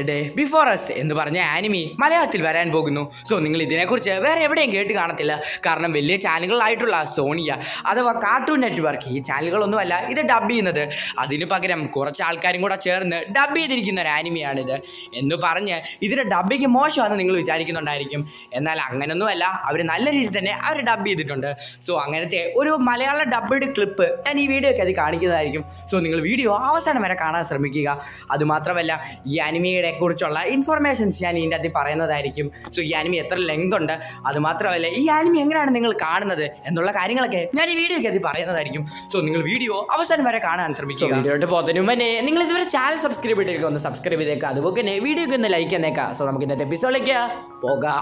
Day before us എന്ന് പറഞ്ഞ anime മലയാളത്തിൽ വരാൻ പോകുന്നു. സോ നിങ്ങൾ ഇതിനെക്കുറിച്ച് വേറെ എവിടെയും കേട്ട് കാണത്തില്ല. കാരണം വലിയ ചാനലുകളായിട്ടുള്ള സോണിയ അഥവാ കാർട്ടൂൺ നെറ്റ്വർക്ക് ഈ ചാനലുകളൊന്നുമല്ല ഇത് ഡബ് ചെയ്യുന്നത്. അതിന് പകരം കുറച്ച് ആൾക്കാരും കൂടെ ചേർന്ന് ഡബ് ചെയ്തിരിക്കുന്ന ഒരു ആനിമിയാണിത് എന്ന് പറഞ്ഞ് ഇതിൻ്റെ ഡബിങ് മോശമാണെന്ന് നിങ്ങൾ വിചാരിക്കുന്നുണ്ടായിരിക്കും. എന്നാൽ അങ്ങനെയൊന്നുമല്ല, അവർ നല്ല രീതിയിൽ തന്നെ അവർ ഡബ് ചെയ്തിട്ടുണ്ട്. സോ അങ്ങനത്തെ ഒരു മലയാള ഡബ്ബഡ് ക്ലിപ്പ് ഞാൻ ഈ വീഡിയോയ്ക്ക് അത് കാണിക്കുന്നതായിരിക്കും. സോ നിങ്ങൾ വീഡിയോ അവസാനം വരെ കാണാൻ ശ്രമിക്കുക. അതുമാത്രമല്ല ഈ ആനിമിയുടെ കുറിച്ചുള്ള ഇൻഫർമേഷൻസ് ഞാൻ ഇതിൻ്റെ അകത്ത് പറയുന്നതായിരിക്കും. സോ ഈ ആനിമി എത്ര ലെങ്ത് ഉണ്ട്, അതുമാത്രമല്ല ഈ ആനിമി എങ്ങനെയാണ് നിങ്ങൾ കാണുന്നത് എന്നുള്ള കാര്യങ്ങളൊക്കെ ഞാൻ ഈ വീഡിയോയ്ക്ക് അത് പറയുന്നതായിരിക്കും. സോ നിങ്ങൾ വീഡിയോ അവസാനം വരെ കാണാൻ ശ്രമിക്കുക. വീഡിയോട്ട് പോകുന്നതിന് മുന്നേ നിങ്ങൾ ഇതുവരെ ചാനൽ സബ്സ്ക്രൈബ് ചെയ്തിരിക്കുക, ഒന്ന് സബ്സ്ക്രൈബ് ചെയ്തേക്കുക. അതുപോലെ തന്നെ വീഡിയോക്ക് ഒന്ന് ലൈക്ക് എന്നേക്കാം. സോ നമുക്ക് ഇന്നത്തെ എപ്പിസോഡിലേക്ക് പോകാം.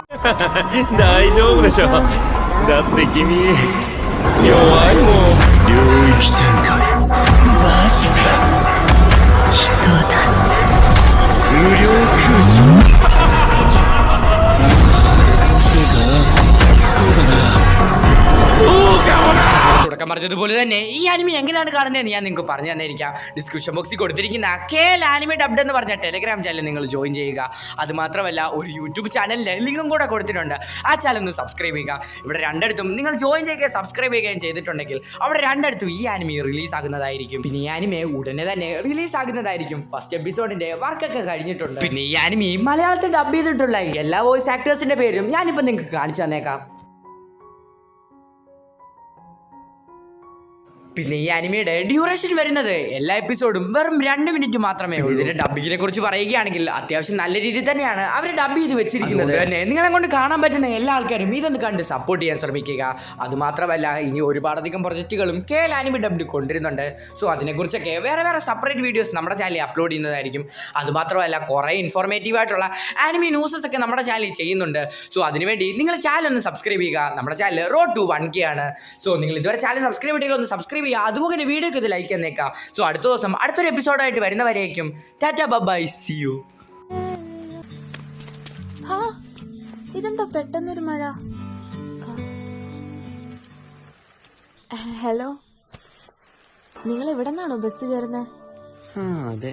തുടക്കം പറഞ്ഞതുപോലെ തന്നെ ഈ ആനിമി എങ്ങനെയാണ് കാണുന്നതെന്ന് ഞാൻ നിങ്ങൾക്ക് പറഞ്ഞു തന്നിരിക്കാം. ഡിസ്ക്രിപ്ഷൻ ബോക്സിൽ കൊടുത്തിരിക്കുന്ന KL ആനിമി ഡബ്ഡ് എന്ന് പറഞ്ഞ ടെലിഗ്രാം ചാനൽ നിങ്ങൾ ജോയിൻ ചെയ്യുക. അതുമാത്രമല്ല ഒരു യൂട്യൂബ് ചാനലിൻ്റെ ലിങ്കും കൂടെ കൊടുത്തിട്ടുണ്ട്. ആ ചാനൽ ഒന്ന് സബ്സ്ക്രൈബ് ചെയ്യുക. ഇവിടെ രണ്ടിടത്തും നിങ്ങൾ ജോയിൻ ചെയ്യുകയും സബ്സ്ക്രൈബ് ചെയ്യുകയും ചെയ്തിട്ടുണ്ടെങ്കിൽ അവിടെ രണ്ടിടത്തും ഈ ആനിമി റിലീസ് ആകുന്നതായിരിക്കും. പിന്നെ ഈ ആനിമി ഉടനെ തന്നെ റിലീസ് ആകുന്നതായിരിക്കും. ഫസ്റ്റ് എപ്പിസോഡിന്റെ വർക്കൊക്കെ കഴിഞ്ഞിട്ടുണ്ട്. പിന്നെ ഈ ആനിമി മലയാളത്തിൽ ഡബ് ചെയ്തിട്ടുള്ള എല്ലാ വോയിസ് ആക്ടേഴ്സിന്റെ പേരും ഞാനിപ്പോൾ നിങ്ങൾക്ക് കാണിച്ചു തന്നേക്കാം. പിന്നെ ഈ ആനിമിയുടെ ഡ്യൂറേഷൻ വരുന്നത് എല്ലാ എപ്പിസോഡും വെറും 2 മിനിറ്റ് മാത്രമേ ഉള്ളൂ. ഇതിന്റെ ഡബിങ്ങിനെ കുറിച്ച് പറയുകയാണെങ്കിൽ അത്യാവശ്യം നല്ല രീതിയിൽ തന്നെയാണ് അവർ ഡബ് ചെയ്ത് വെച്ചിരിക്കുന്നത്. തന്നെ നിങ്ങളെ കൊണ്ട് കാണാൻ പറ്റുന്ന എല്ലാ ആൾക്കാരും ഇതൊന്ന് കണ്ട് സപ്പോർട്ട് ചെയ്യാൻ ശ്രമിക്കുക. അതുമാത്രമല്ല ഇനി ഒരുപാടധികം പ്രൊജക്റ്റുകളും KL ആനിമി ഡബ്ഡ് കൊണ്ടുവരുന്നുണ്ട്. സോ അതിനെക്കുറിച്ചൊക്കെ വേറെ സെപ്പറേറ്റ് വീഡിയോസ് നമ്മുടെ ചാനലിൽ അപ്ലോഡ് ചെയ്യുന്നതായിരിക്കും. അതുമാത്രമല്ല കുറേ ഇൻഫോർമേറ്റീവ് ആയിട്ടുള്ള ആനിമി ന്യൂസസ് ഒക്കെ നമ്മുടെ ചാനലിൽ ചെയ്യുന്നുണ്ട്. സോ അതിനുവേണ്ടി നിങ്ങൾ ചാനൽ ഒന്ന് സബ്സ്ക്രൈബ് ചെയ്യുക. നമ്മുടെ ചാനൽ റോഡ് ടു 1K ആണ്. സോ നിങ്ങൾ ഇതുവരെ ചാനൽ സബ്സ്ക്രൈബ് ചെയ്തില്ല, ഒന്ന് സബ്സ്ക്രൈബ്. അതുപോലെ വീഡിയോക്ക് ഇത് ലൈക്ക് എന്നേക്കാം. സോ അടുത്ത ദിവസം അടുത്തൊരു എപ്പിസോഡായിട്ട് വരുന്നവരേക്കും ടാറ്റ ബൈ സീ യു. ഇതെന്താ പെട്ടെന്നൊരു മഴ? ഹലോ, നിങ്ങൾ എവിടെ നിന്നാണോ ബസ് കയറുന്നത്? അതെ.